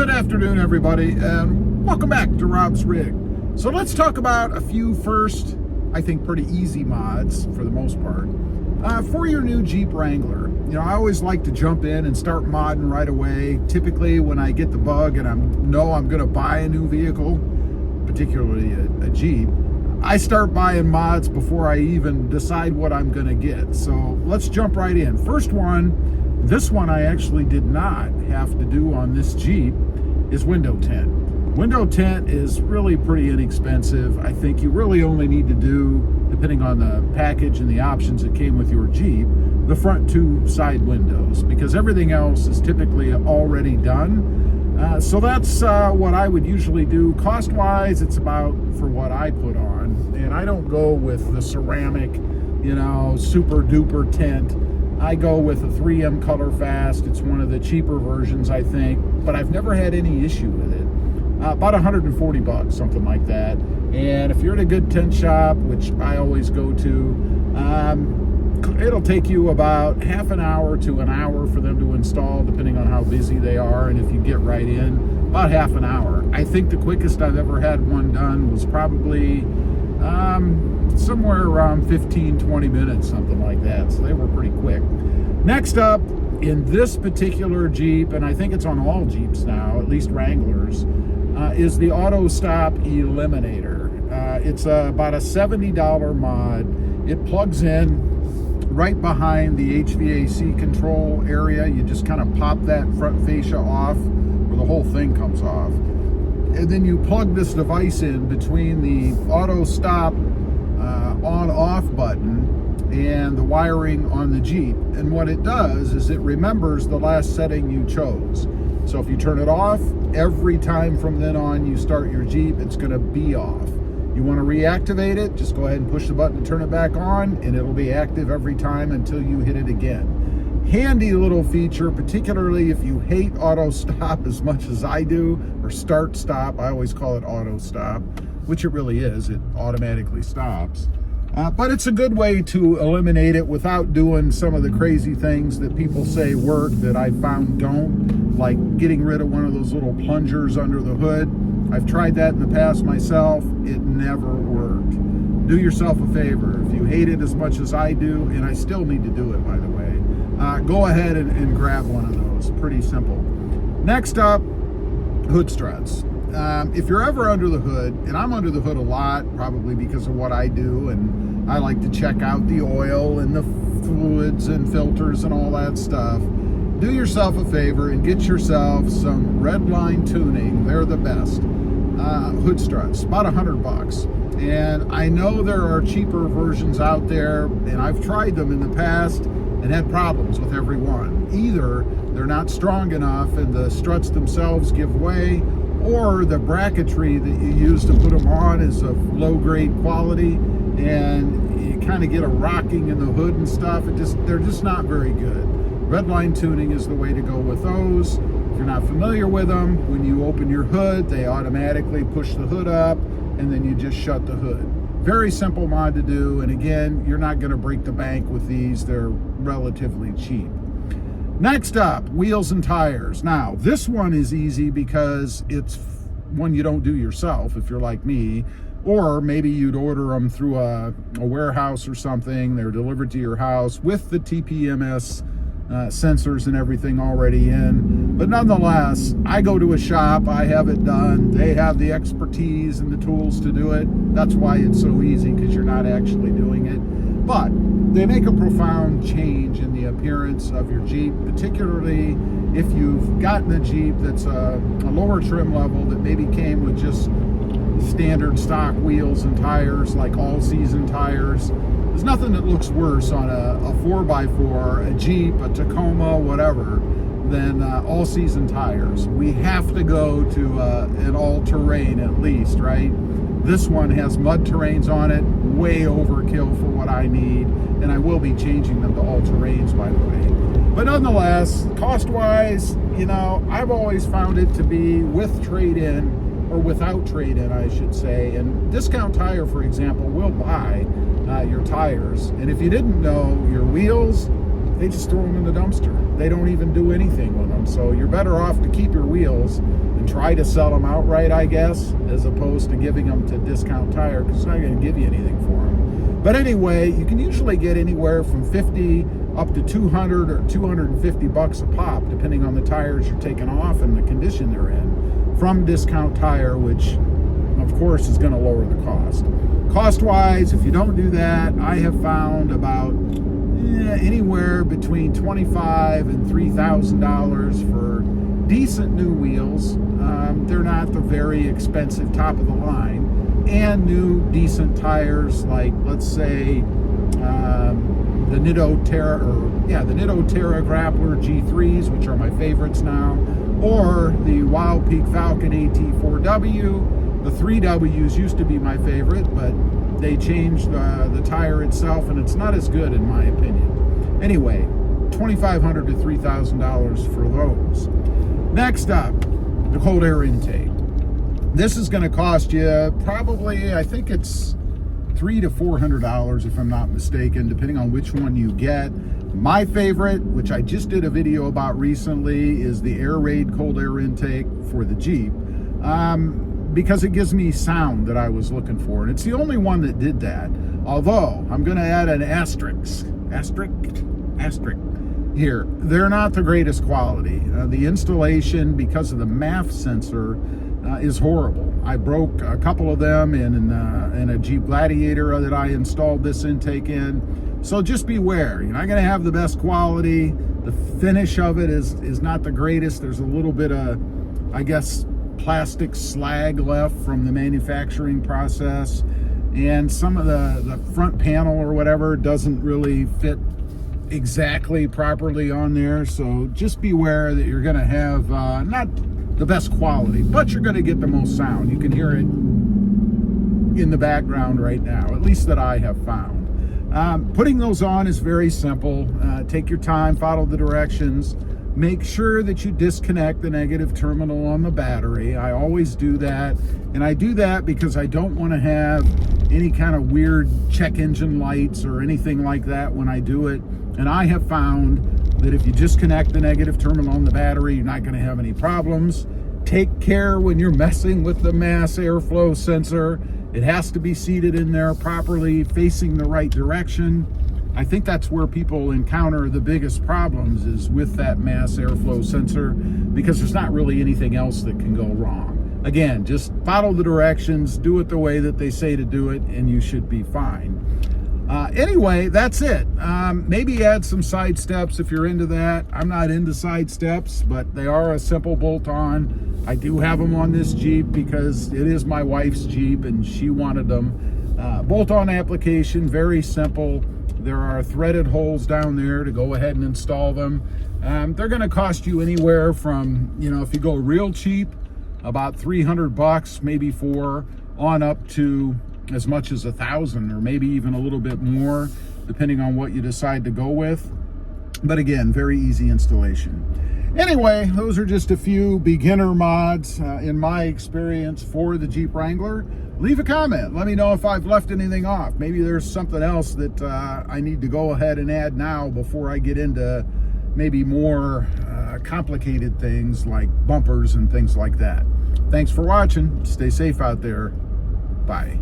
Good afternoon, everybody, and welcome back to Rob's Rig. So let's talk about a few first, I think, pretty easy mods for the most part for your new Jeep Wrangler. You know, I always like to jump in and start modding right away. Typically, when I get the bug and I know I'm going to buy a new vehicle, particularly a Jeep, I start buying mods before I even decide what I'm going to get. So let's jump right in. First one. This one I actually did not have to do on this Jeep is window tint. Window tint is really pretty inexpensive. I think you really only need to do, depending on the package and the options that came with your Jeep, the front two side windows, because everything else is typically already done. So that's what I would usually do. Cost-wise, it's about for what I put on. And I don't go with the ceramic, you know, super duper tint. I go with a 3M Color Fast. It's one of the cheaper versions, I think, but I've never had any issue with it. About 140 bucks, something like that. And if you're at a good tint shop, which I always go to, it'll take you about half an hour to an hour for them to install, depending on how busy they are. And if you get right in, about half an hour. I think the quickest I've ever had one done was probably somewhere around 15-20 minutes, something like that. So they were pretty quick. Next up, in this particular Jeep, and I think it's on all Jeeps now, at least Wranglers, is the Auto Stop Eliminator. It's about a $70 mod. It plugs in right behind the HVAC control area. You just kind of pop that front fascia off, or the whole thing comes off. And then you plug this device in between the Auto Stop on-off button and the wiring on the Jeep. And what it does is it remembers the last setting you chose. So if you turn it off, every time from then on you start your Jeep, it's going to be off. You want to reactivate it, just go ahead and push the button to turn it back on, and it'll be active every time until you hit it again. Handy little feature, particularly if you hate auto stop as much as I do, or start stop. I always call it auto stop, which it really is. It automatically stops. But it's a good way to eliminate it without doing some of the crazy things that people say work that I found don't, like getting rid of one of those little plungers under the hood. I've tried that in the past myself. It never worked. Do yourself a favor. If you hate it as much as I do, and I still need to do it, by the way, go ahead and grab one of those. Pretty simple. Next up, hood struts. If you're ever under the hood, and I'm under the hood a lot, probably because of what I do, and I like to check out the oil and the fluids and filters and all that stuff, do yourself a favor and get yourself some Redline tuning. They're the best. Hood struts, about 100 bucks. And I know there are cheaper versions out there, and I've tried them in the past and had problems with every one. Either they're not strong enough and the struts themselves give way, or the bracketry that you use to put them on is of low-grade quality, and you kind of get a rocking in the hood and stuff. They're just not very good. Redline tuning is the way to go with those. If you're not familiar with them, when you open your hood, they automatically push the hood up, and then you just shut the hood. Very simple mod to do, and again, you're not going to break the bank with these. They're relatively cheap. Next up, wheels and tires. Now, this one is easy because it's one you don't do yourself if you're like me, or maybe you'd order them through a warehouse or something. They're delivered to your house with the TPMS sensors and everything already in. But nonetheless, I go to a shop, I have it done. They have the expertise and the tools to do it. That's why it's so easy, because you're not actually doing it. But they make a profound change in the appearance of your Jeep, particularly if you've gotten a Jeep that's a lower trim level that maybe came with just standard stock wheels and tires, like all-season tires. There's nothing that looks worse on a 4x4, a Jeep, a Tacoma, whatever, than all-season tires. We have to go to an all-terrain at least, right? This one has mud terrains on it, way overkill for what I need, and I will be changing them to all-terrains, by the way. But nonetheless, cost-wise, you know, I've always found it to be with trade-in, or without trade-in, I should say. And Discount Tire, for example, will buy your tires. And if you didn't know, your wheels, they just throw them in the dumpster. They don't even do anything with them. So you're better off to keep your wheels and and try to sell them outright, I guess, as opposed to giving them to Discount Tire, because it's not going to give you anything for them. But anyway, you can usually get anywhere from 50 up to 200 or 250 bucks a pop, depending on the tires you're taking off and the condition they're in, from Discount Tire, which of course is going to lower the cost. Cost-wise, if you don't do that, I have found about anywhere between $25,000 and $3,000 for decent new wheels. They're not the very expensive top of the line, and new decent tires, like let's say the Nitto Terra Grappler G3s, which are my favorites now, or the Wild Peak Falcon AT4W. The 3Ws used to be my favorite, but they changed the tire itself, and it's not as good in my opinion. Anyway, $2,500 to $3,000 for those. Next up, the cold air intake. This is going to cost you probably, I think it's $300 to $400 if I'm not mistaken, depending on which one you get. My favorite, which I just did a video about recently, is the Air Raid cold air intake for the Jeep, because it gives me sound that I was looking for, and it's the only one that did that. Although I'm going to add an asterisk here. They're not the greatest quality. The installation, because of the MAF sensor, is horrible. I broke a couple of them in a Jeep Gladiator that I installed this intake in. So just beware. You're not going to have the best quality. The finish of it is not the greatest. There's a little bit of, I guess, plastic slag left from the manufacturing process, and some of the front panel or whatever doesn't really fit exactly properly on there. So just beware that you're going to have not the best quality, but you're going to get the most sound. You can hear it in the background right now, at least that I have found. Putting those on is very simple. Take your time, follow the directions. Make sure that you disconnect the negative terminal on the battery. I always do that, and I do that because I don't want to have any kind of weird check engine lights or anything like that when I do it. And I have found that if you disconnect the negative terminal on the battery, you're not going to have any problems. Take care when you're messing with the mass airflow sensor. It has to be seated in there properly, facing the right direction. I think that's where people encounter the biggest problems, is with that mass airflow sensor, because there's not really anything else that can go wrong. Again, just follow the directions, do it the way that they say to do it, and you should be fine. Anyway, that's it. Maybe add some side steps if you're into that. I'm not into side steps, but they are a simple bolt-on. I do have them on this Jeep because it is my wife's Jeep and she wanted them. Bolt-on application, very simple. There are threaded holes down there to go ahead and install them. They're going to cost you anywhere from, if you go real cheap, about 300 bucks, maybe 4, on up to as much as 1,000, or maybe even a little bit more, depending on what you decide to go with. But again, very easy installation. Anyway, those are just a few beginner mods in my experience for the Jeep Wrangler. Leave a comment. Let me know if I've left anything off. Maybe there's something else that I need to go ahead and add now before I get into maybe more complicated things like bumpers and things like that. Thanks for watching. Stay safe out there. Bye.